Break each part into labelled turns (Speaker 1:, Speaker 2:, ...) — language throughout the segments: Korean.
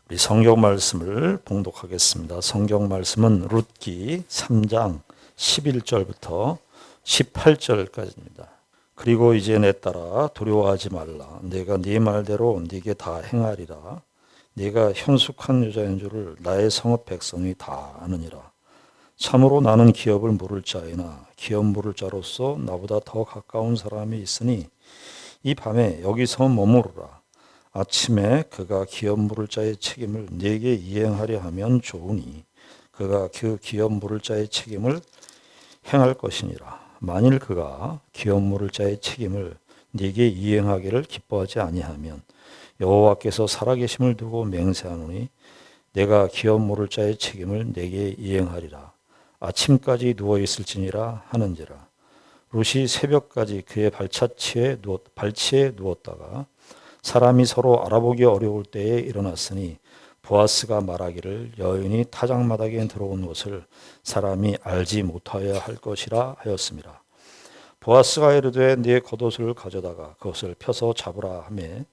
Speaker 1: 우리 성경 말씀을 봉독하겠습니다. 성경 말씀은 룻기 3장 11절부터 18절까지입니다. 그리고 이제 내 딸아 두려워하지 말라. 내가 네 말대로 네게 다 행하리라. 네가 현숙한 여자인 줄을 나의 성읍 백성이 다 아느니라. 참으로 나는 기업을 물을 자이나 기업 물을 자로서 나보다 더 가까운 사람이 있으니 이 밤에 여기서 머무르라. 아침에 그가 기업 물을 자의 책임을 네게 이행하려 하면 좋으니 그가 그 기업 물을 자의 책임을 행할 것이니라. 만일 그가 기업 물을 자의 책임을 네게 이행하기를 기뻐하지 아니하면 여호와께서 살아계심을 두고 맹세하노니 내가 기업 물을 자의 책임을 네게 이행하리라. 아침까지 누워 있을지니라 하는지라. 룻이 새벽까지 그의 발치에 누웠다가 사람이 서로 알아보기 어려울 때에 일어났으니 보아스가 말하기를 여인이 타작마당에 들어온 것을 사람이 알지 못하여야 할 것이라 하였습니다. 보아스가 이르되 네 겉옷을 가져다가 그것을 펴서 잡으라 하매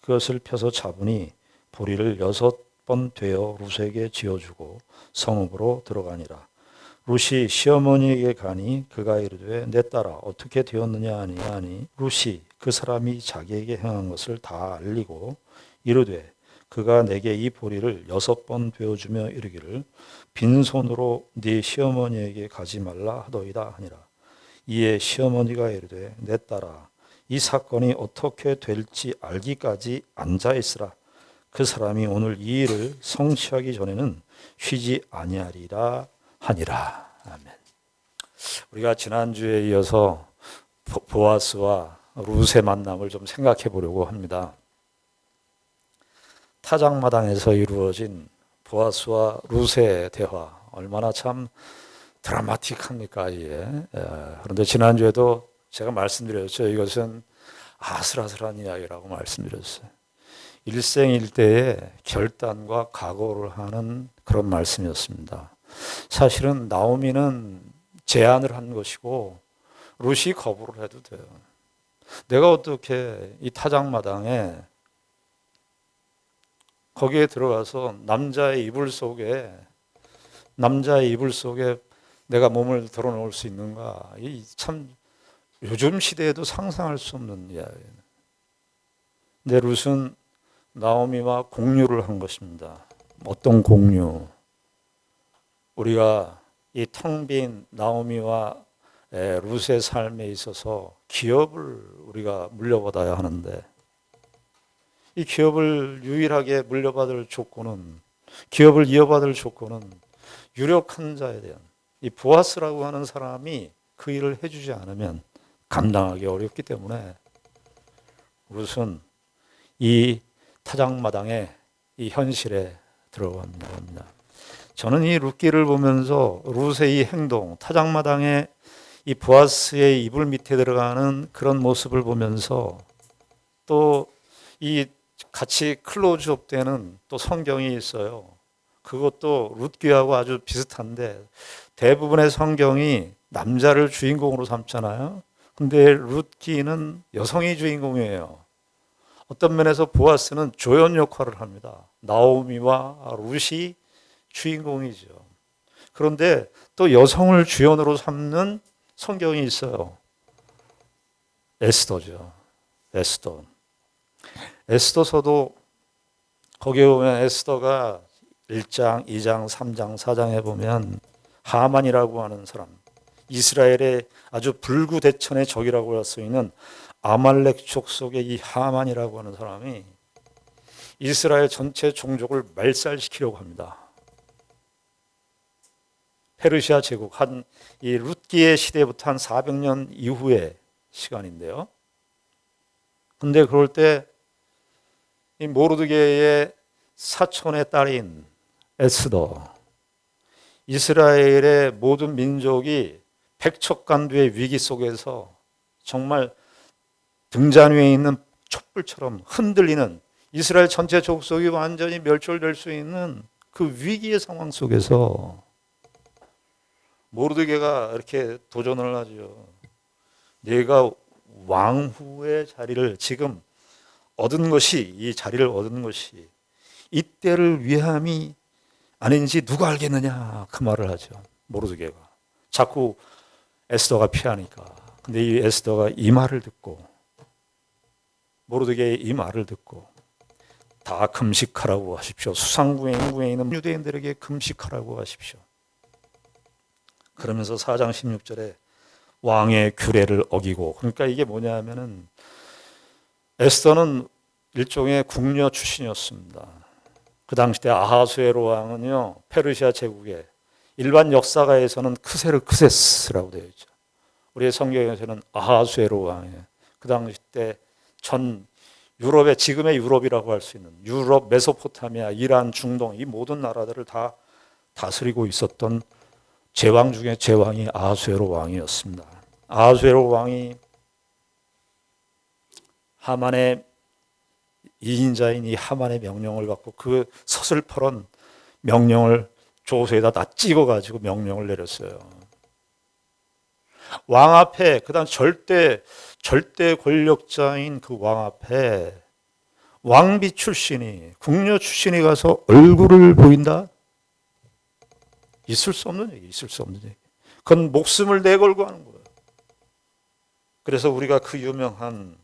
Speaker 1: 그것을 펴서 잡으니 보리를 6번 되어 룻에게 지어주고 성읍으로 들어가니라. 룻이 시어머니에게 가니 그가 이르되 내 딸아 어떻게 되었느냐 하니 룻이 그 사람이 자기에게 행한 것을 다 알리고 이르되 그가 내게 이 보리를 6번 되어주며 이르기를 빈손으로 네 시어머니에게 가지 말라 하더이다 하니라. 이에 시어머니가 이르되 내 딸아 이 사건이 어떻게 될지 알기까지 앉아 있으라. 그 사람이 오늘 이 일을 성취하기 전에는 쉬지 아니하리라 하니라. 아멘. 우리가 지난주에 이어서 보아스와 룻의 만남을 좀 생각해 보려고 합니다. 타작마당에서 이루어진 보아스와 룻의 대화 얼마나 참 드라마틱합니까? 그런데 지난주에도 제가 말씀드렸죠. 이것은 아슬아슬한 이야기라고 말씀드렸어요. 일생일대의 결단과 각오를 하는 그런 말씀이었습니다. 사실은 나오미는 제안을 한 것이고 룻이 거부를 해도 돼요. 내가 어떻게 이 타작마당에 거기에 들어가서 남자의 이불 속에 내가 몸을 드러놓을 수 있는가? 이 참 요즘 시대에도 상상할 수 없는 이야기예요. 근데 룻은 나오미와 공유를 한 것입니다. 어떤 공유? 우리가 이 텅 빈 나오미와 룻의 삶에 있어서 기업을 우리가 물려받아야 하는데 이 기업을 유일하게 물려받을 조건은 기업을 이어받을 조건은 유력한 자에 대한 이 보아스라고 하는 사람이 그 일을 해주지 않으면 감당하기 어렵기 때문에 룻은 이 타작마당의 이 현실에 들어갑니다. 저는 이 룻기를 보면서 룻의 이 행동, 타작마당에 이 보아스의 이불 밑에 들어가는 그런 모습을 보면서 또 이 같이 클로즈업 되는 또 성경이 있어요. 그것도 룻기하고 아주 비슷한데 대부분의 성경이 남자를 주인공으로 삼잖아요. 근데 룻기는 여성이 주인공이에요. 어떤 면에서 보아스는 조연 역할을 합니다. 나오미와 룻이 주인공이죠. 그런데 또 여성을 주연으로 삼는 성경이 있어요. 에스더죠. 에스더서도 거기에 보면 에스더가 1장, 2장, 3장, 4장에 보면 하만이라고 하는 사람, 이스라엘의 아주 불구대천의 적이라고 할 수 있는 아말렉 족속의 이 하만이라고 하는 사람이 이스라엘 전체 종족을 말살시키려고 합니다. 페르시아 제국 이 룻기의 시대부터 한 400년 이후의 시간인데요. 근데 그럴 때 이 모르드게의 사촌의 딸인 에스더, 이스라엘의 모든 민족이 백척간두의 위기 속에서 정말 등잔 위에 있는 촛불처럼 흔들리는 이스라엘 전체 족속이 완전히 멸절될 수 있는 그 위기의 상황 속에서 모르드게가 이렇게 도전을 하죠. 내가 왕후의 자리를 지금 얻은 것이, 이 자리를 얻은 것이 이때를 위함이 아닌지 누가 알겠느냐 그 말을 하죠. 모르드게가 자꾸 에스더가 피하니까. 근데 이 에스더가 이 말을 듣고, 모르드게의 이 말을 듣고 다 금식하라고 하십시오. 수상궁에 있는 유대인들에게 금식하라고 하십시오. 그러면서 4장 16절에 왕의 규례를 어기고, 그러니까 이게 뭐냐 하면은 에스더는 일종의 궁녀 출신이었습니다. 그 당시 때 아하수에로 왕은요, 페르시아 제국의 일반 역사가에서는 크세스라고 되어 있죠. 우리의 성경에서는 아하수에로 왕이에요. 그 당시 때 전 유럽의, 지금의 유럽이라고 할 수 있는 유럽, 메소포타미아, 이란, 중동 이 모든 나라들을 다 다스리고 있었던 제왕 중에 제왕이 아하수에로 왕이었습니다. 아하수에로 왕이 하만의 이인자인 이 하만의 명령을 받고 그 서슬퍼런 명령을 조서에다 다 찍어가지고 명령을 내렸어요. 왕 앞에, 그 다음 절대 권력자인 그 왕 앞에 왕비 출신이, 궁녀 출신이 가서 얼굴을 보인다? 있을 수 없는 얘기, 있을 수 없는 얘기. 그건 목숨을 내걸고 하는 거예요. 그래서 우리가 그 유명한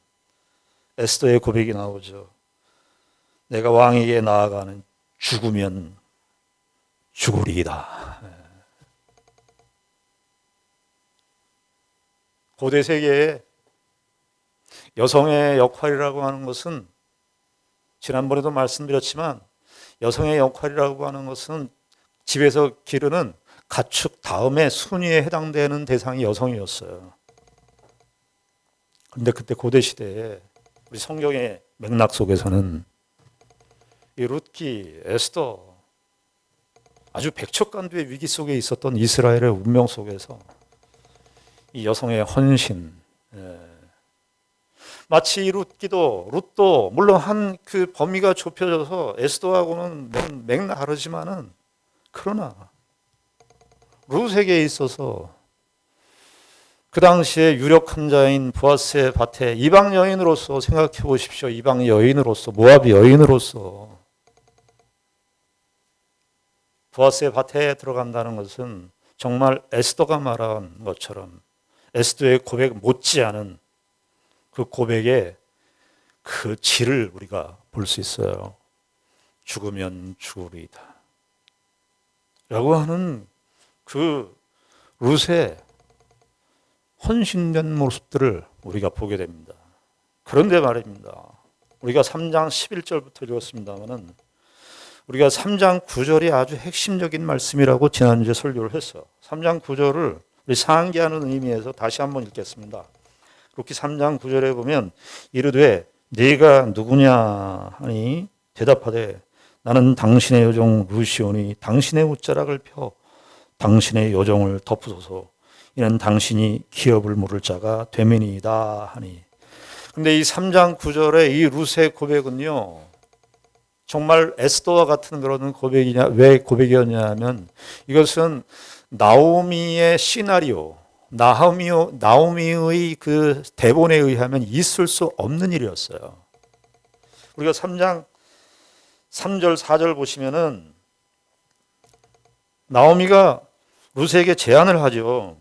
Speaker 1: 에스더의 고백이 나오죠. 내가 왕에게 나아가는 죽으면 죽으리이다. 고대 세계에 여성의 역할이라고 하는 것은, 지난번에도 말씀드렸지만 여성의 역할이라고 하는 것은 집에서 기르는 가축 다음에 순위에 해당되는 대상이 여성이었어요. 그런데 그때 고대 시대에 우리 성경의 맥락 속에서는 이 룻기, 에스더, 아주 백척간두의 위기 속에 있었던 이스라엘의 운명 속에서 이 여성의 헌신, 마치 이 룻도 물론 한 그 범위가 좁혀져서 에스더하고는 맥락 다르지만은, 그러나 룻에게 있어서 그 당시에 유력한 자인 보아스의 밭에 이방 여인으로서 생각해 보십시오. 이방 여인으로서, 모압 여인으로서 보아스의 밭에 들어간다는 것은 정말 에스더가 말한 것처럼 에스더의 고백 못지않은 그 고백의 그 질을 우리가 볼 수 있어요. 죽으면 죽으리이다 라고 하는 그 룻의 헌신된 모습들을 우리가 보게 됩니다. 그런데 말입니다, 우리가 3장 11절부터 읽었습니다마는 우리가 3장 9절이 아주 핵심적인 말씀이라고 지난주에 설교를 했어요. 3장 9절을 우리 상기하는 의미에서 다시 한번 읽겠습니다. 그렇게 3장 9절에 보면 이르되 네가 누구냐 하니 대답하되 나는 당신의 요종 루시오니 당신의 옷자락을 펴 당신의 요종을 덮으소서 이는 당신이 기업을 물을 자가 되매니이다 하니. 그런데 이 3장 9절의 이 룻의 고백은요, 정말 에스더와 같은 그런 고백이냐, 왜 고백이었냐 하면 이것은 나오미의 시나리오, 나오미의 그 대본에 의하면 있을 수 없는 일이었어요. 우리가 3장 3절 4절 보시면은 나오미가 룻에게 제안을 하죠.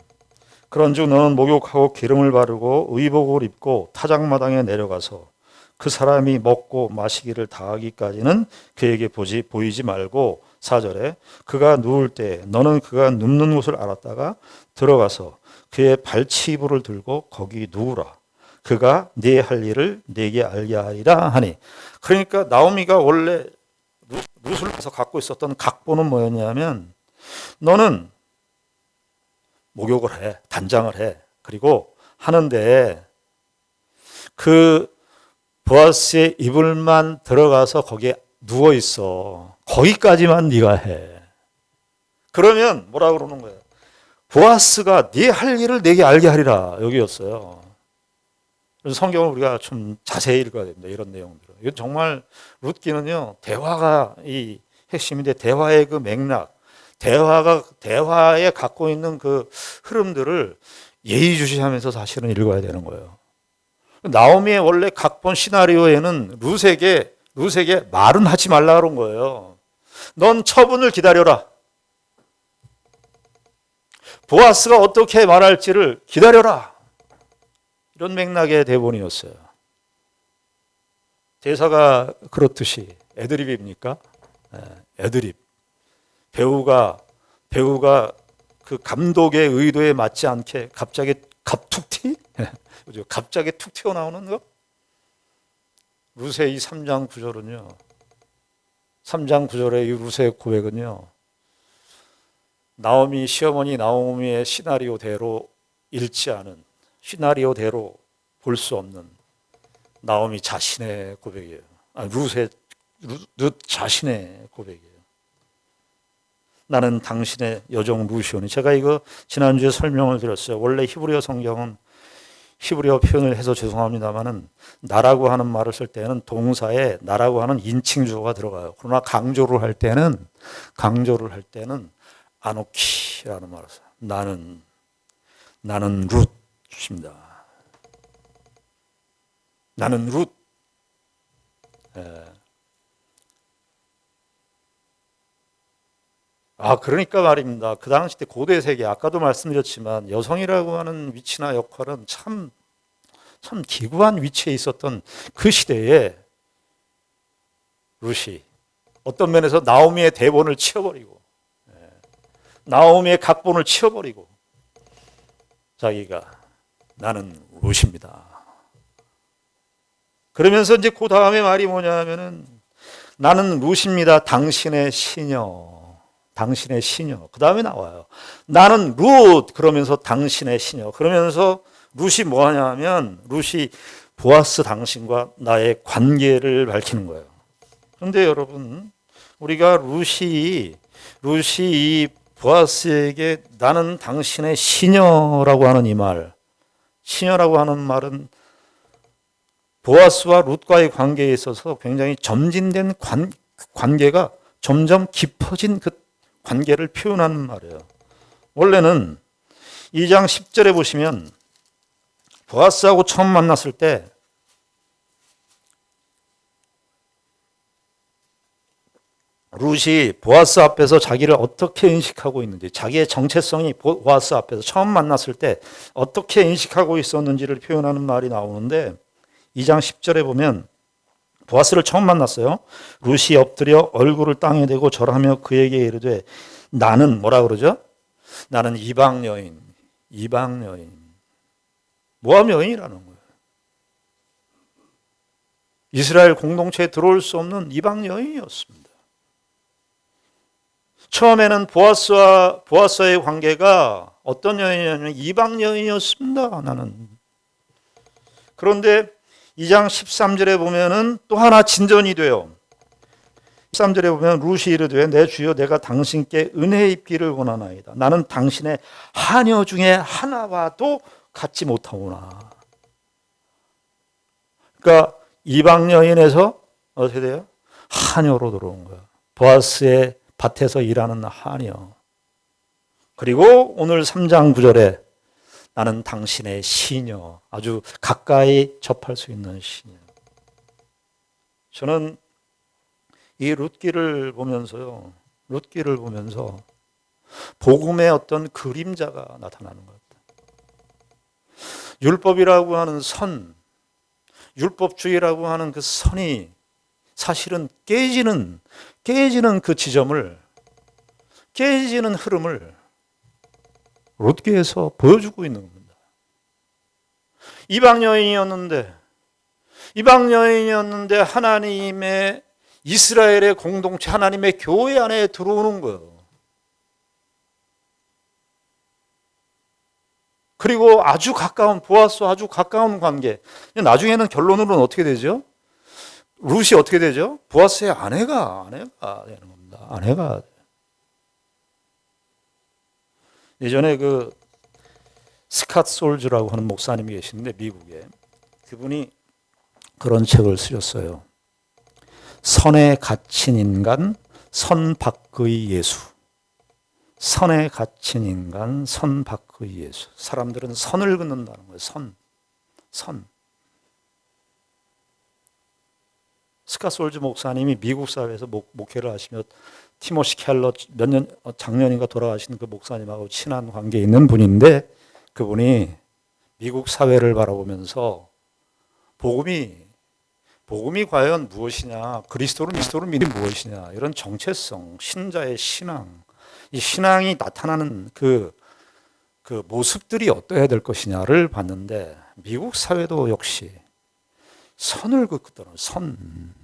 Speaker 1: 그런즉 너는 목욕하고 기름을 바르고 의복을 입고 타작마당에 내려가서 그 사람이 먹고 마시기를 다하기까지는 그에게 보이지 말고 4절에 그가 누울 때 너는 그가 눕는 곳을 알았다가 들어가서 그의 발치이불을 들고 거기 누우라. 그가 네 할 일을 네게 알게 하리라 하니. 그러니까 나오미가 원래 룻을 가서 갖고 있었던 각본은 뭐였냐면 너는 목욕을 해, 단장을 해. 그리고 하는데 그 보아스의 이불만 들어가서 거기에 누워 있어. 거기까지만 네가 해. 그러면 뭐라 그러는 거예요? 보아스가 네 할 일을 내게 알게 하리라. 여기였어요. 그래서 성경을 우리가 좀 자세히 읽어야 됩니다. 이런 내용들은. 이건 정말 룻기는요, 대화가 이 핵심인데 대화의 그 맥락, 대화에 갖고 있는 그 흐름들을 예의주시하면서 사실은 읽어야 되는 거예요. 나오미의 원래 각본 시나리오에는 룻에게 룻에게 말은 하지 말라 그런 거예요. 넌 처분을 기다려라. 보아스가 어떻게 말할지를 기다려라. 이런 맥락의 대본이었어요. 대사가 그렇듯이 애드립입니까? 애드립. 배우가 그 감독의 의도에 맞지 않게 갑자기 갑툭튀? 갑자기 툭 튀어나오는 거? 룻의 이 3장 9절은요. 3장 9절의 이 룻의 고백은요. 나오미 시어머니 나오미의 시나리오대로 읽지 않은, 시나리오대로 볼 수 없는 나오미 자신의 고백이에요. 룻 자신의 고백이에요. 나는 당신의 여종 룻이오니. 제가 이거 지난주에 설명을 드렸어요. 원래 히브리어 성경은 히브리어 표현을 해서 죄송합니다만은 나라고 하는 말을 쓸 때는 동사에 나라고 하는 인칭 주어가 들어가요. 그러나 강조를 할 때는 아노키라는 말을 써요. 나는 룻입니다. 나는 룻. 그러니까 말입니다. 그 당시 때 고대 세계, 아까도 말씀드렸지만 여성이라고 하는 위치나 역할은 참 기구한 위치에 있었던 그 시대에 룻이 어떤 면에서 나오미의 대본을 치워버리고, 나오미의 각본을 치워버리고, 자기가 나는 룻입니다. 그러면서 이제 그 다음에 말이 뭐냐면은 나는 룻입니다. 당신의 시녀. 당신의 시녀. 그 다음에 나와요. 나는 룻. 그러면서 당신의 시녀. 그러면서 룻이 뭐 하냐면 룻이 보아스 당신과 나의 관계를 밝히는 거예요. 그런데 여러분, 우리가 룻이 이 보아스에게 나는 당신의 시녀라고 하는 이 말, 시녀라고 하는 말은 보아스와 룻과의 관계에 있어서 굉장히 점진된 관계가 점점 깊어진 그 관계를 표현하는 말이에요. 원래는 2장 10절에 보시면 보아스하고 처음 만났을 때 룻이 보아스 앞에서 자기를 어떻게 인식하고 있는지, 자기의 정체성이 보아스 앞에서 처음 만났을 때 어떻게 인식하고 있었는지를 표현하는 말이 나오는데 2장 10절에 보면 보아스를 처음 만났어요. 룻이 엎드려 얼굴을 땅에 대고 절하며 그에게 이르되 나는 뭐라 그러죠? 나는 이방 여인. 모압 여인이라는 거예요. 이스라엘 공동체에 들어올 수 없는 이방 여인이었습니다. 처음에는 보아스와의 관계가 어떤 여인이냐면 이방 여인이었습니다. 나는. 그런데 2장 13절에 보면은 또 하나 진전이 돼요. 13절에 보면 룻이 이르되 내 주여 내가 당신께 은혜 입기를 원하나이다. 나는 당신의 하녀 중에 하나와도 같지 못하오나. 그러니까 이방 여인에서 어떻게 돼요? 하녀로 들어온 거야. 보아스의 밭에서 일하는 하녀. 그리고 오늘 3장 9절에 나는 당신의 시녀. 아주 가까이 접할 수 있는 시녀. 저는 이 룻기를 보면서 복음의 어떤 그림자가 나타나는 것 같아요. 율법이라고 하는 선, 율법주의라고 하는 그 선이 사실은 깨지는 그 지점을, 깨지는 흐름을 룻기에서 보여주고 있는 겁니다. 이방 여인이었는데 하나님의 이스라엘의 공동체, 하나님의 교회 안에 들어오는 거예요. 그리고 아주 가까운, 보아스와 아주 가까운 관계. 나중에는 결론으로는 어떻게 되죠? 룻이 어떻게 되죠? 보아스의 아내가 되는 겁니다. 아내가. 예전에 그 스캇 솔즈라고 하는 목사님이 계시는데 미국에, 그분이 그런 책을 쓰셨어요. 선에 갇힌 인간, 선 밖의 예수. 선에 갇힌 인간, 선 밖의 예수. 사람들은 선을 긋는다는 거예요. 선. 스카솔즈 목사님이 미국 사회에서 목회를 하시며 티모시 켈러 작년인가 돌아가신 그 목사님하고 친한 관계에 있는 분인데, 그분이 미국 사회를 바라보면서 복음이 과연 무엇이냐, 그리스도를 믿음이 무엇이냐, 이런 정체성, 신자의 신앙, 이 신앙이 나타나는 그 모습들이 어떠해야 될 것이냐를 봤는데, 미국 사회도 역시 선을 긋더라고요. 선.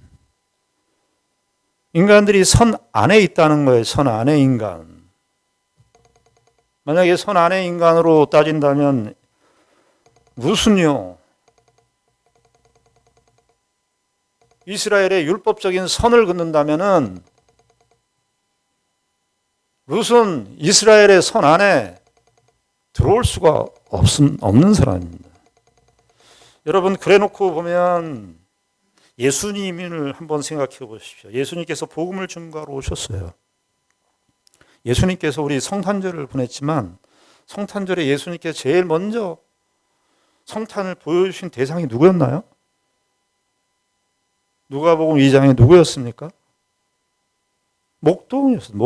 Speaker 1: 인간들이 선 안에 있다는 거예요. 선 안에 인간. 만약에 선 안에 인간으로 따진다면 무슨요? 이스라엘의 율법적인 선을 긋는다면은 룻은 이스라엘의 선 안에 들어올 수가 없는 사람입니다. 여러분, 그래놓고 보면 예수님을 한번 생각해 보십시오. 예수님께서 복음을 증거하러 오셨어요. 예수님께서 우리 성탄절을 보냈지만 성탄절에 예수님께서 제일 먼저 성탄을 보여주신 대상이 누구였나요? 누가복음 2장에 누구였습니까? 목동이었어요.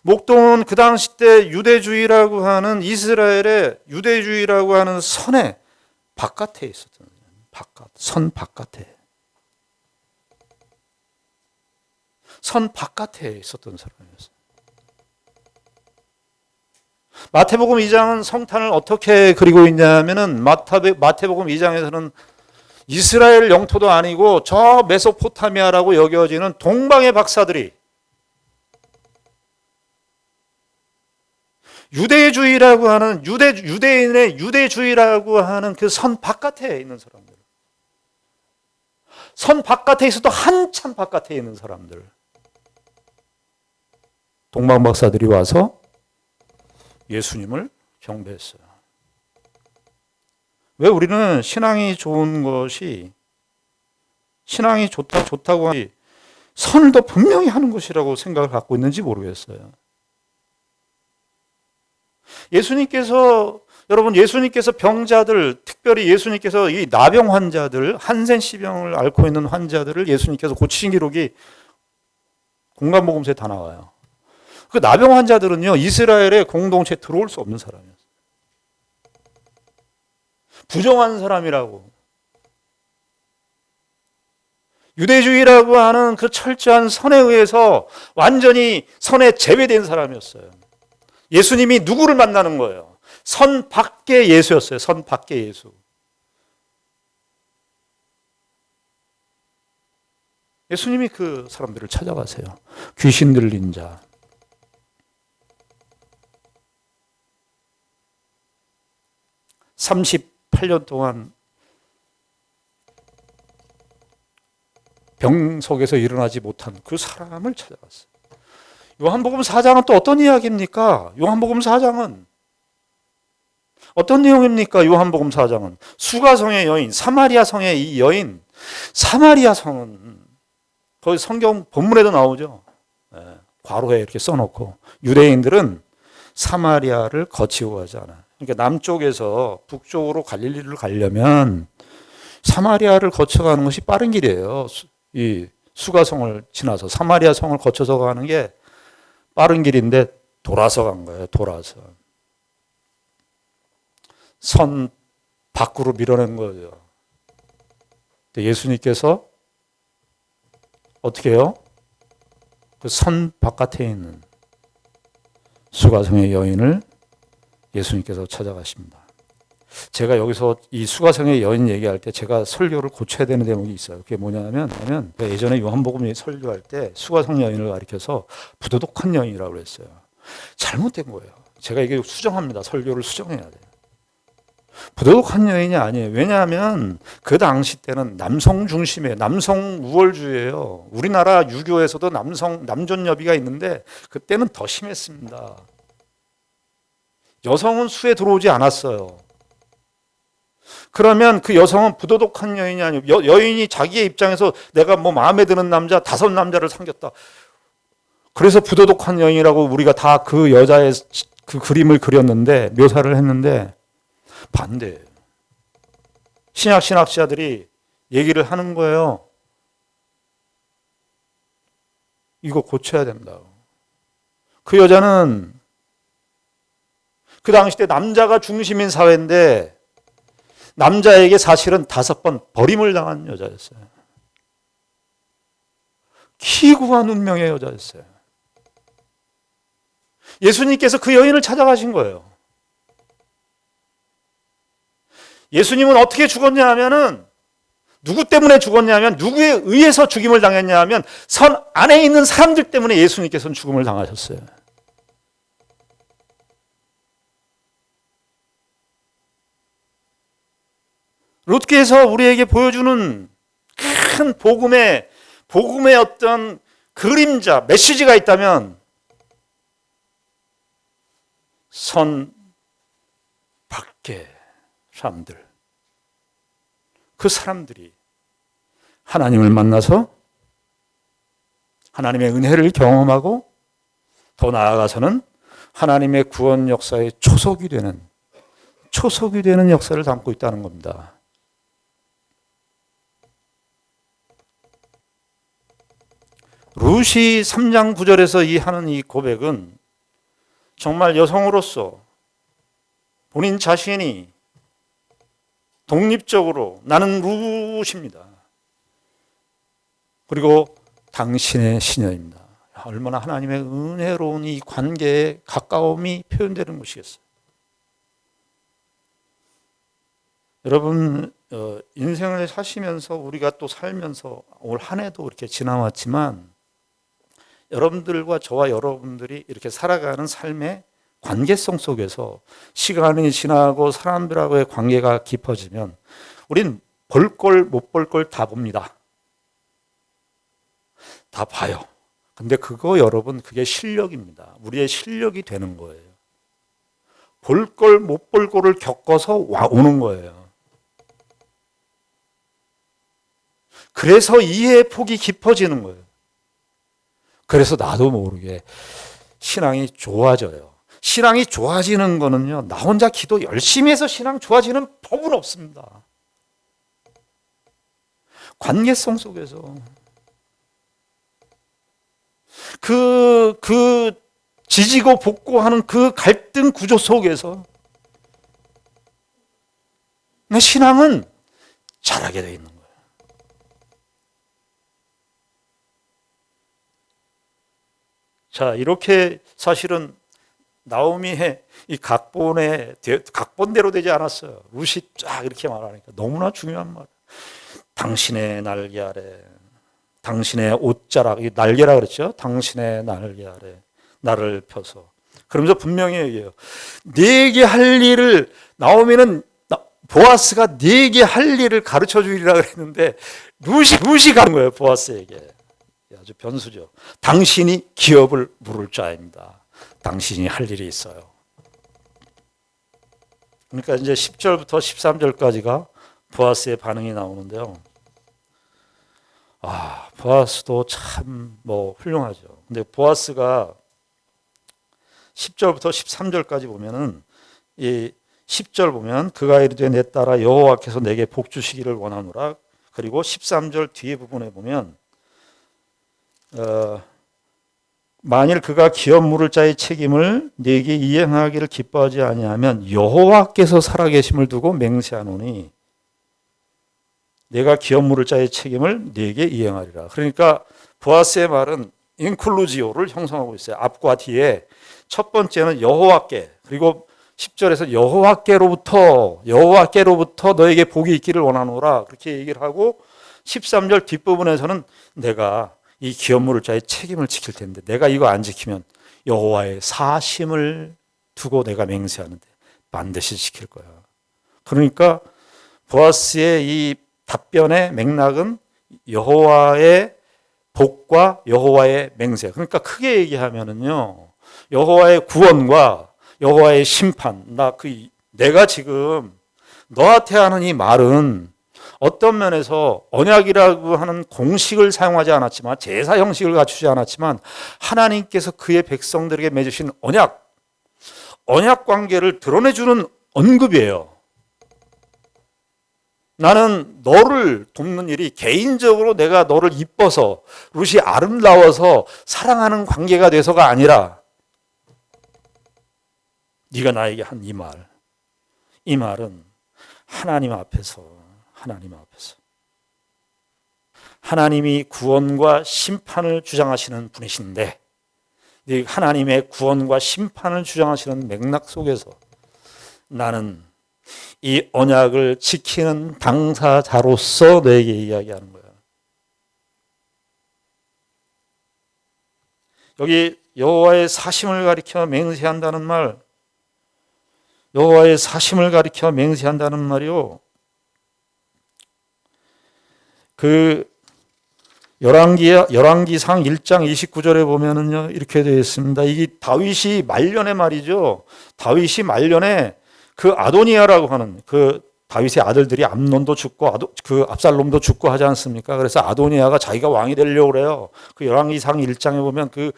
Speaker 1: 목동은 그 당시 때 유대주의라고 하는, 이스라엘의 유대주의라고 하는 선의 바깥에 있었던 거예요. 선 바깥에. 선 바깥에 있었던 사람이었어요. 마태복음 2장은 성탄을 어떻게 그리고 있냐면은, 마태복음 2장에서는 이스라엘 영토도 아니고 저 메소포타미아라고 여겨지는 동방의 박사들이, 유대주의라고 하는, 유대인의 유대주의라고 하는 그 선 바깥에 있는 사람들, 선 바깥에 있어도 한참 바깥에 있는 사람들, 동방 박사들이 와서 예수님을 경배했어요. 왜 우리는 신앙이 좋은 것이, 신앙이 좋다고 하니 선을 더 분명히 하는 것이라고 생각을 갖고 있는지 모르겠어요. 예수님께서 병자들, 특별히 예수님께서 이 나병 환자들, 한센시병을 앓고 있는 환자들을 예수님께서 고치신 기록이 공간복음서에 다 나와요. 그 나병 환자들은요, 이스라엘의 공동체에 들어올 수 없는 사람이었어요. 부정한 사람이라고. 유대주의라고 하는 그 철저한 선에 의해서 완전히 선에 제외된 사람이었어요. 예수님이 누구를 만나는 거예요? 선 밖의 예수였어요. 선 밖의 예수. 예수님이 그 사람들을 찾아가세요. 귀신 들린 자, 38년 동안 병 속에서 일어나지 못한 그 사람을 찾아갔어요. 요한복음 4장은 또 어떤 이야기입니까? 요한복음 4장은 어떤 내용입니까? 요한복음 4장은 수가성의 여인, 사마리아 성의 이 여인, 사마리아 성은 거기 성경 본문에도 나오죠. 괄호에 이렇게 써놓고, 유대인들은 사마리아를 거치고 가지 않아요. 그러니까 남쪽에서 북쪽으로 갈릴리를 가려면 사마리아를 거쳐가는 것이 빠른 길이에요. 이 수가성을 지나서 사마리아 성을 거쳐서 가는 게 빠른 길인데 돌아서 간 거예요. 돌아서. 선 밖으로 밀어낸 거죠. 예수님께서 어떻게 해요? 그 선 바깥에 있는 수가성의 여인을 예수님께서 찾아가십니다. 제가 여기서 이 수가성의 여인 얘기할 때 제가 설교를 고쳐야 되는 대목이 있어요. 그게 뭐냐면 예전에 요한복음 설교할 때 수가성 여인을 가리켜서 부도덕한 여인이라고 그랬어요. 잘못된 거예요. 제가 이게 수정합니다. 설교를 수정해야 돼요. 부도덕한 여인이 아니에요. 왜냐하면 그 당시 때는 남성 중심이에요. 남성 우월주의예요. 우리나라 유교에서도 남존여비가 있는데 그때는 더 심했습니다. 여성은 수에 들어오지 않았어요. 그러면 그 여성은 부도덕한 여인이 아니고 여인이 자기의 입장에서 내가 뭐 마음에 드는 남자 5남자를 사귀었다. 그래서 부도덕한 여인이라고 우리가 다 그 여자의 그 그림을 그렸는데, 묘사를 했는데 반대예요. 신학자들이 얘기를 하는 거예요. 이거 고쳐야 된다고. 그 여자는 그 당시 때 남자가 중심인 사회인데 남자에게 사실은 5번 버림을 당한 여자였어요. 기구한 운명의 여자였어요. 예수님께서 그 여인을 찾아가신 거예요. 예수님은 어떻게 죽었냐 하면은 누구 때문에 죽었냐 하면 누구에 의해서 죽임을 당했냐 하면 선 안에 있는 사람들 때문에 예수님께서는 죽음을 당하셨어요. 룻기에서 우리에게 보여주는 큰 복음의 어떤 그림자, 메시지가 있다면 선 밖의 사람들, 그 사람들이 하나님을 만나서 하나님의 은혜를 경험하고 더 나아가서는 하나님의 구원 역사의 초석이 되는 역사를 담고 있다는 겁니다. 룻이 3장 9절에서 하는 이 고백은 정말 여성으로서 본인 자신이 독립적으로 나는 룻입니다. 그리고 당신의 시녀입니다. 얼마나 하나님의 은혜로운 이 관계의 가까움이 표현되는 것이겠어요. 여러분, 인생을 사시면서 우리가 또 살면서 올 한 해도 이렇게 지나왔지만 여러분들과 저와 여러분들이 이렇게 살아가는 삶의 관계성 속에서 시간이 지나고 사람들하고의 관계가 깊어지면 우린 볼 걸 못 볼 걸 다 봅니다. 다 봐요. 근데 그거 여러분, 그게 실력입니다. 우리의 실력이 되는 거예요. 볼 걸 못 볼 거를 겪어서 오는 거예요. 그래서 이해의 폭이 깊어지는 거예요. 그래서 나도 모르게 신앙이 좋아져요. 신앙이 좋아지는 거는요, 나 혼자 기도 열심히 해서 신앙 좋아지는 법은 없습니다. 관계성 속에서 그 지지고 볶고 하는 그 갈등 구조 속에서 내 신앙은 자라게 돼 있는 거예요. 자, 이렇게 사실은 나오미의 이 각본대로 되지 않았어요. 룻이 쫙 이렇게 말하니까 너무나 중요한 말. 당신의 날개 아래, 당신의 옷자락, 날개라 그랬죠. 당신의 날개 아래 나를 펴서. 그러면서 분명히 얘기해요. 네게 할 일을, 나오미는 보아스가 네게 할 일을 가르쳐 주리라 그랬는데 룻이 가는 거예요. 보아스에게. 아주 변수죠. 당신이 기업을 물을 자입니다. 당신이 할 일이 있어요. 그러니까 이제 10절부터 13절까지가 보아스의 반응이 나오는데요. 보아스도 참 훌륭하죠. 근데 보아스가 10절부터 13절까지 보면은 이 10절 보면 그가 이르되 내 딸아 여호와께서 내게 복 주시기를 원하노라. 그리고 13절 뒤에 부분에 보면 만일 그가 기업 물을 자의 책임을 네게 이행하기를 기뻐하지 아니하면 여호와께서 살아계심을 두고 맹세하노니 내가 기업 물을 자의 책임을 네게 이행하리라. 그러니까 보아스의 말은 인클루지오를 형성하고 있어요. 앞과 뒤에 첫 번째는 여호와께, 그리고 10절에서 여호와께로부터 너에게 복이 있기를 원하노라 그렇게 얘기를 하고 13절 뒷부분에서는 내가 이 기업 물을 자의 책임을 지킬 텐데 내가 이거 안 지키면 여호와의 사심을 두고 내가 맹세하는데 반드시 지킬 거야. 그러니까 보아스의 이 답변의 맥락은 여호와의 복과 여호와의 맹세. 그러니까 크게 얘기하면은요, 여호와의 구원과 여호와의 심판. 내가 지금 너한테 하는 이 말은 어떤 면에서 언약이라고 하는 공식을 사용하지 않았지만, 제사 형식을 갖추지 않았지만 하나님께서 그의 백성들에게 맺으신 언약 관계를 드러내주는 언급이에요. 나는 너를 돕는 일이 개인적으로 내가 너를 이뻐서 룻이 아름다워서 사랑하는 관계가 돼서가 아니라 네가 나에게 한 이 말, 이 말은 하나님 앞에서 하나님이 구원과 심판을 주장하시는 분이신데 하나님의 구원과 심판을 주장하시는 맥락 속에서 나는 이 언약을 지키는 당사자로서 너에게 이야기하는 거야. 여기 여호와의 사심을 가리켜 맹세한다는 말, 여호와의 사심을 가리켜 맹세한다는 말이요. 그 열왕기상 1장 29절에 보면은요 이렇게 되어 있습니다. 이게 다윗이 말년의 말이죠. 다윗이 말년에 그 아도니아라고 하는 그 다윗의 아들들이 암논도 죽고 그 압살롬도 죽고 하지 않습니까? 그래서 아도니아가 자기가 왕이 되려고 그래요. 그 열왕기상 1장에 보면 그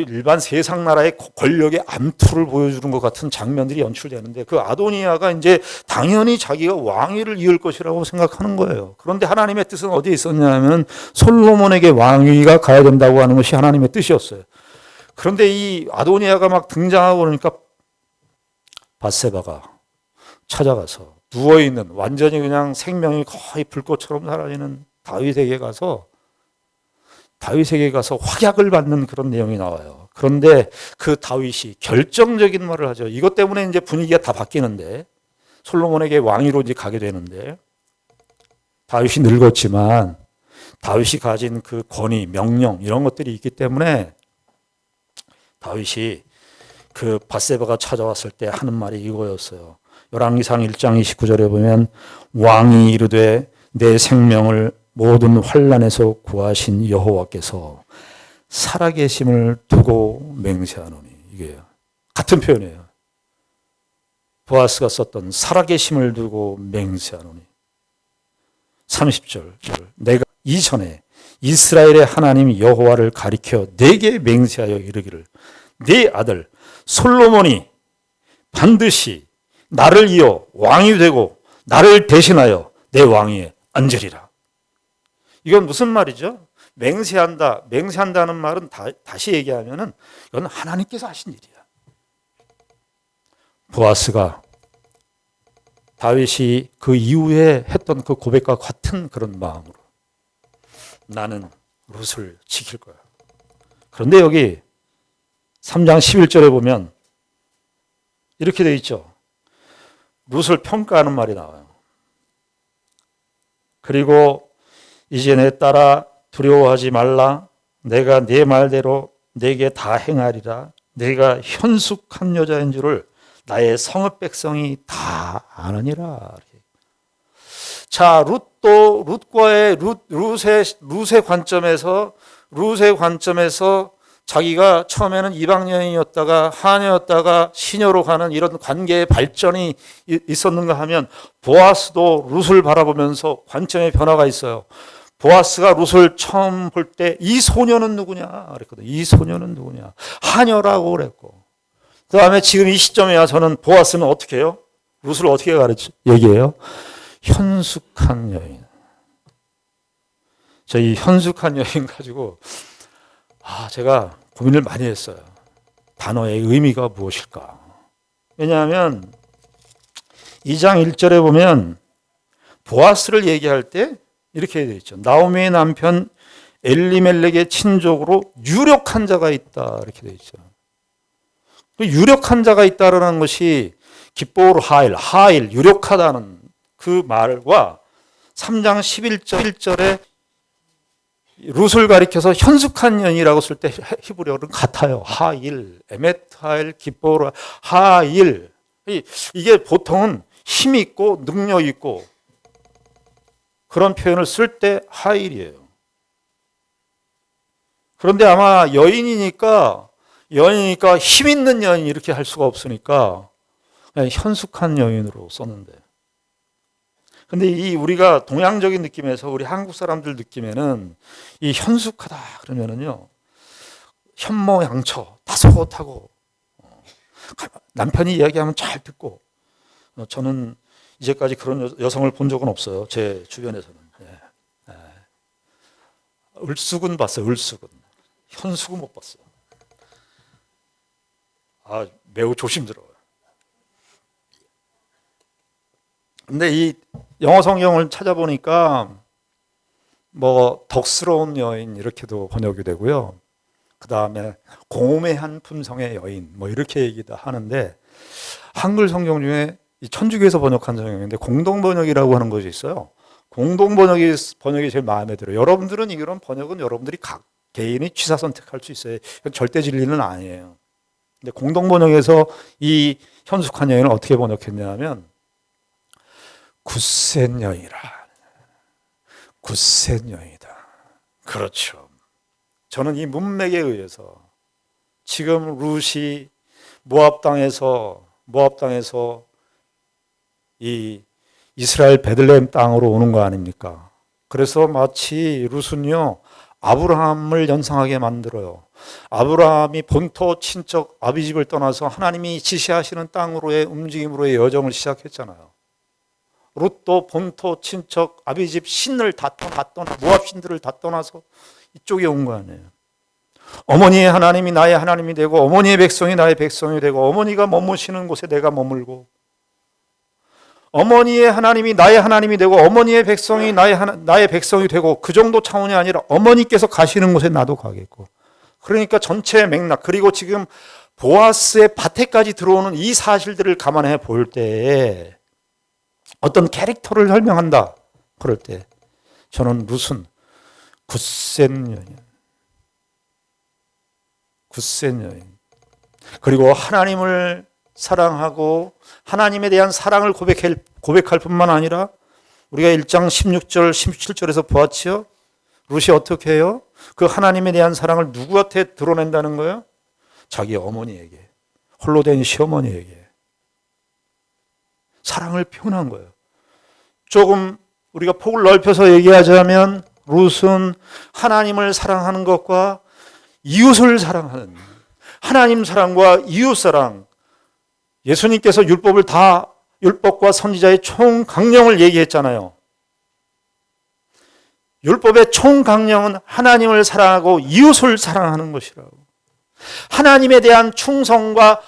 Speaker 1: 일반 세상 나라의 권력의 암투를 보여주는 것 같은 장면들이 연출되는데 그 아도니아가 이제 당연히 자기가 왕위를 이을 것이라고 생각하는 거예요. 그런데 하나님의 뜻은 어디에 있었냐면 솔로몬에게 왕위가 가야 된다고 하는 것이 하나님의 뜻이었어요. 그런데 이 아도니아가 막 등장하고 그러니까 밧세바가 찾아가서 누워있는 완전히 그냥 생명이 거의 불꽃처럼 사라지는 다윗에게 가서 확약을 받는 그런 내용이 나와요. 그런데 그 다윗이 결정적인 말을 하죠. 이것 때문에 이제 분위기가 다 바뀌는데 솔로몬에게 왕위로 이제 가게 되는데 다윗이 늙었지만 다윗이 가진 그 권위, 명령 이런 것들이 있기 때문에 다윗이 그 밧세바가 찾아왔을 때 하는 말이 이거였어요. 열왕기상 1장 29절에 보면 왕이 이르되 내 생명을 모든 환난에서 구하신 여호와께서 살아계심을 두고 맹세하노니 이게 같은 표현이에요. 보아스가 썼던 살아계심을 두고 맹세하노니 30절 내가 이전에 이스라엘의 하나님 여호와를 가리켜 내게 맹세하여 이르기를 네 아들 솔로몬이 반드시 나를 이어 왕이 되고 나를 대신하여 내 왕위에 앉으리라. 이건 무슨 말이죠? 맹세한다는 말은 다시 얘기하면은 이건 하나님께서 하신 일이야. 보아스가 다윗이 그 이후에 했던 그 고백과 같은 그런 마음으로 나는 룻을 지킬 거야. 그런데 여기 3장 11절에 보면 이렇게 돼 있죠. 룻을 평가하는 말이 나와요. 그리고 이제 내 딸아 두려워하지 말라. 내가 네 말대로 내게 다 행하리라. 내가 현숙한 여자인 줄을 나의 성읍 백성이 다 아느니라. 자, 룻의 관점에서 자기가 처음에는 이방 여인이었다가 하녀였다가 시녀로 가는 이런 관계의 발전이 있었는가 하면 보아스도 룻을 바라보면서 관점의 변화가 있어요. 보아스가 룻을 처음 볼 때 이 소녀는 누구냐 그랬거든요. 이 소녀는 누구냐. 하녀라고 그랬고. 그 다음에 지금 이 시점에 와서는 보아스는 어떻게 해요? 룻을 어떻게 얘기해요? 현숙한 여인. 저희 현숙한 여인 가지고 제가 고민을 많이 했어요. 단어의 의미가 무엇일까? 왜냐하면 2장 1절에 보면 보아스를 얘기할 때 이렇게 되어 있죠. 나오미의 남편 엘리멜렉의 친족으로 유력한 자가 있다. 이렇게 되어 있죠. 유력한 자가 있다라는 것이 기뽀르 하일, 유력하다는 그 말과 3장 11절에 룻을 가리켜서 현숙한 여인이라고 쓸 때 히브리어는 같아요. 하일, 에메트 하일, 기뽀르 하일. 이게 보통은 힘 있고 능력 있고 그런 표현을 쓸 때 하일이에요. 그런데 아마 여인이니까 힘 있는 여인 이렇게 할 수가 없으니까 그냥 현숙한 여인으로 썼는데. 근데 우리가 동양적인 느낌에서 우리 한국 사람들 느낌에는 이 현숙하다 그러면은요 현모양처 따스하고 남편이 이야기하면 잘 듣고 저는 이제까지 그런 여성을 본 적은 없어요. 제 주변에서는. 예. 예. 을숙은 봤어요. 을숙은. 현숙은 못 봤어요. 매우 조심스러워요. 근데 이 영어 성경을 찾아보니까 뭐 덕스러운 여인 이렇게도 번역이 되고요. 그 다음에 고매한 품성의 여인 뭐 이렇게 얘기도 하는데, 한글 성경 중에 천주교에서 번역한 성경인데 공동 번역이라고 하는 것이 있어요. 공동 번역이 제일 마음에 들어요. 여러분들은 이런 번역은 여러분들이 각 개인이 취사 선택할 수 있어요. 이건 절대 진리는 아니에요. 근데 공동 번역에서 이 현숙한 여인을 어떻게 번역했냐면 굳센 여인이라. 굳센 여인이다. 그렇죠. 저는 이 문맥에 의해서 지금 룻이 모압 땅에서 이 이스라엘 베들레헴 땅으로 오는 거 아닙니까? 그래서 마치 룻은요 아브라함을 연상하게 만들어요. 아브라함이 본토 친척 아비집을 떠나서 하나님이 지시하시는 땅으로의 움직임으로의 여정을 시작했잖아요. 룻도 본토 친척 아비집 신을 다 떠나 모압 신들을 다 떠나서 이쪽에 온 거 아니에요. 어머니의 하나님이 나의 하나님이 되고 어머니의 백성이 나의 백성이 되고 어머니가 머무시는 곳에 내가 머물고, 어머니의 하나님이 나의 하나님이 되고 어머니의 백성이 나의 백성이 되고, 그 정도 차원이 아니라 어머니께서 가시는 곳에 나도 가겠고. 그러니까 전체의 맥락, 그리고 지금 보아스의 밭에까지 들어오는 이 사실들을 감안해 볼 때에 어떤 캐릭터를 설명한다. 그럴 때 저는 룻은 굳센 여인, 그리고 하나님을 사랑하고 하나님에 대한 사랑을 고백할 뿐만 아니라, 우리가 1장 16절 17절에서 보았지요. 룻이 어떻게 해요? 그 하나님에 대한 사랑을 누구한테 드러낸다는 거예요? 자기 어머니에게, 홀로 된 시어머니에게 사랑을 표현한 거예요. 조금 우리가 폭을 넓혀서 얘기하자면 룻은 하나님을 사랑하는 것과 이웃을 사랑하는, 하나님 사랑과 이웃 사랑, 예수님께서 율법과 선지자의 총강령을 얘기했잖아요. 율법의 총강령은 하나님을 사랑하고 이웃을 사랑하는 것이라고. 하나님에 대한 충성과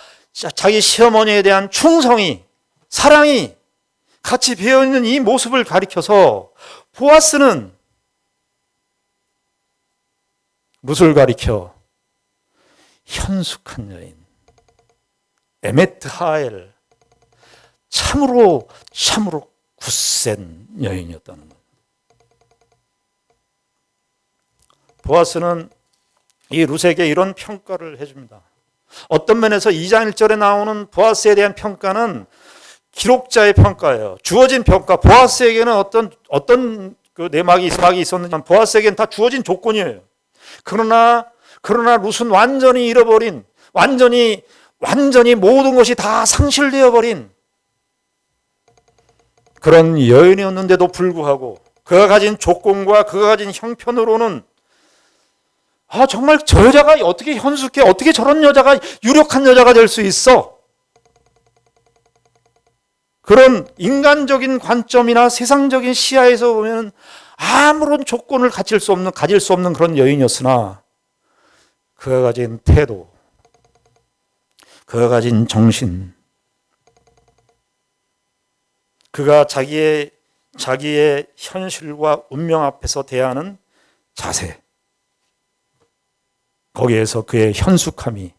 Speaker 1: 자기 시어머니에 대한 충성이, 사랑이 같이 배어있는 이 모습을 가리켜서 보아스는 룻을 가리켜 현숙한 여인, 에메트 하엘, 참으로 굳센 여인이었다는 거예요. 보아스는 이 룻에게 이런 평가를 해줍니다. 어떤 면에서 2장 1절에 나오는 보아스에 대한 평가는 기록자의 평가예요. 주어진 평가. 보아스에게는 어떤 그 내막이 있었는지 보아스에게는 다 주어진 조건이에요. 그러나 룻은 완전히 잃어버린, 완전히 모든 것이 다 상실되어 버린 그런 여인이었는데도 불구하고 그가 가진 조건과 그가 가진 형편으로는 정말 저 여자가 어떻게 현숙해? 어떻게 저런 여자가 유력한 여자가 될 수 있어? 그런 인간적인 관점이나 세상적인 시야에서 보면 아무런 조건을 가질 수 없는 그런 여인이었으나, 그가 가진 태도, 그가 가진 정신, 그가 자기의 현실과 운명 앞에서 대하는 자세, 거기에서 그의 현숙함이,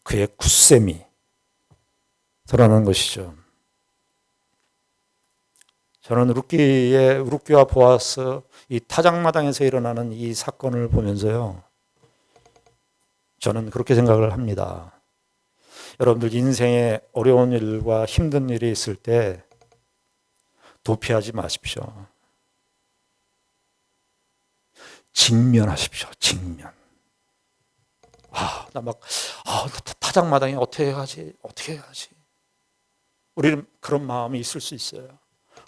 Speaker 1: 그의 굳셈이 드러나는 것이죠. 저는 룻기와 보아스, 이 타작마당에서 일어나는 이 사건을 보면서요, 저는 그렇게 생각을 합니다. 여러분들 인생에 어려운 일과 힘든 일이 있을 때 도피하지 마십시오. 직면하십시오. 직면. 타작마당에 어떻게 하지? 우리는 그런 마음이 있을 수 있어요.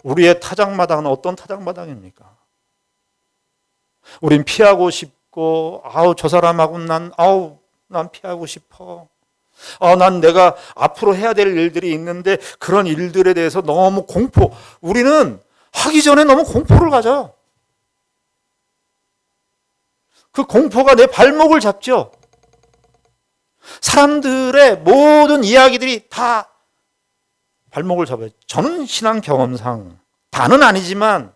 Speaker 1: 우리의 타작마당은 어떤 타작마당입니까? 우린 피하고 싶고, 저 사람하고 난 피하고 싶어. 난 내가 앞으로 해야 될 일들이 있는데 그런 일들에 대해서 너무 우리는 하기 전에 너무 공포를 가져. 그 공포가 내 발목을 잡죠. 사람들의 모든 이야기들이 다 발목을 잡아요. 저는 신앙 경험상 다는 아니지만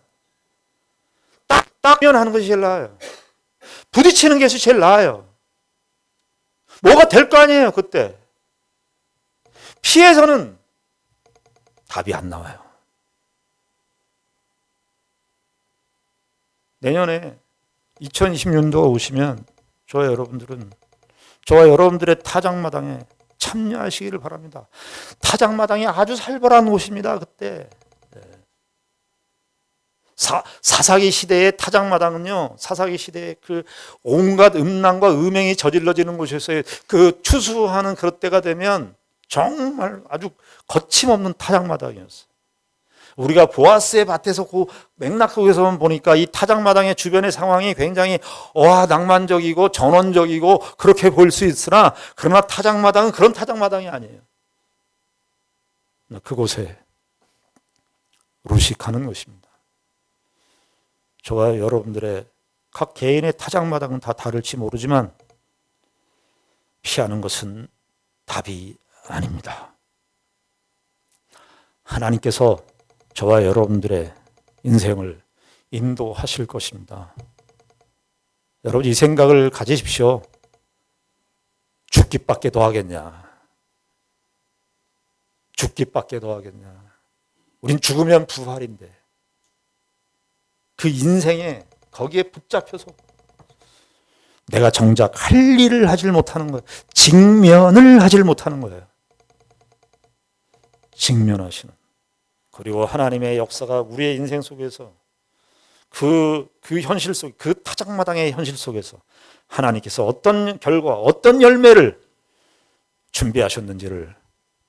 Speaker 1: 딱면 하는 것이 제일 나아요. 부딪히는 것이 제일 나아요. 뭐가 될 거 아니에요, 그때. 피해서는 답이 안 나와요. 내년에 2020년도가 오시면 저와 여러분들의 타작마당에 참여하시기를 바랍니다. 타작마당이 아주 살벌한 곳입니다. 그때 사사기 시대의 타작마당은요, 사사기 시대의 그 온갖 음란과 음행이 저질러지는 곳이었어요. 그 추수하는 그럴 때가 되면 정말 아주 거침없는 타작마당이었어요. 우리가 보아스의 밭에서 그 맥락 속에서만 보니까 이 타작마당의 주변의 상황이 굉장히 낭만적이고 전원적이고 그렇게 보일 수 있으나, 그러나 타작마당은 그런 타작마당이 아니에요. 그곳에 루식하는 것입니다. 저와 여러분들의 각 개인의 타작마당은 다 다를지 모르지만 피하는 것은 답이 아닙니다. 하나님께서 저와 여러분들의 인생을 인도하실 것입니다. 여러분, 이 생각을 가지십시오. 죽기밖에 더 하겠냐? 죽기밖에 더 하겠냐? 우린 죽으면 부활인데 그 인생에 거기에 붙잡혀서 내가 정작 할 일을 하질 못하는 거예요. 직면을 하질 못하는 거예요. 직면하시는. 그리고 하나님의 역사가 우리의 인생 속에서 그 현실 속, 그 타작마당의 현실 속에서 하나님께서 어떤 결과, 어떤 열매를 준비하셨는지를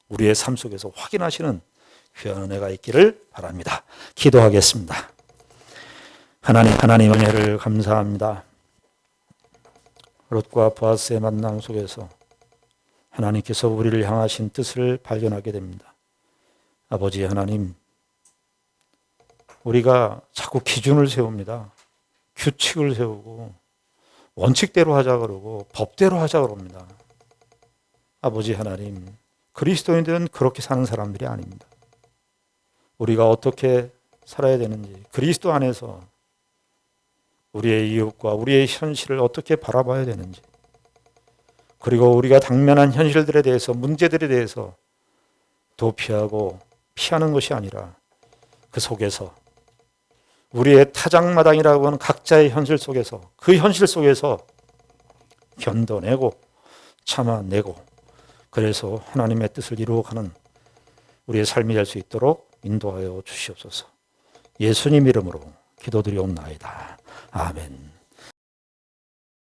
Speaker 1: 우리의 삶 속에서 확인하시는 귀한 은혜가 있기를 바랍니다. 기도하겠습니다. 하나님 은혜를 감사합니다. 롯과 보아스의 만남 속에서 하나님께서 우리를 향하신 뜻을 발견하게 됩니다. 아버지 하나님, 우리가 자꾸 기준을 세웁니다. 규칙을 세우고 원칙대로 하자 그러고 법대로 하자 그럽니다. 아버지 하나님, 그리스도인들은 그렇게 사는 사람들이 아닙니다. 우리가 어떻게 살아야 되는지, 그리스도 안에서 우리의 이웃과 우리의 현실을 어떻게 바라봐야 되는지, 그리고 우리가 당면한 현실들에 대해서, 문제들에 대해서 도피하고 피하는 것이 아니라 그 속에서 우리의 타작마당이라고 하는 각자의 현실 속에서, 그 현실 속에서 견뎌내고 참아내고, 그래서 하나님의 뜻을 이루어가는 우리의 삶이 될 수 있도록 인도하여 주시옵소서. 예수님 이름으로 기도드리옵나이다. 아멘.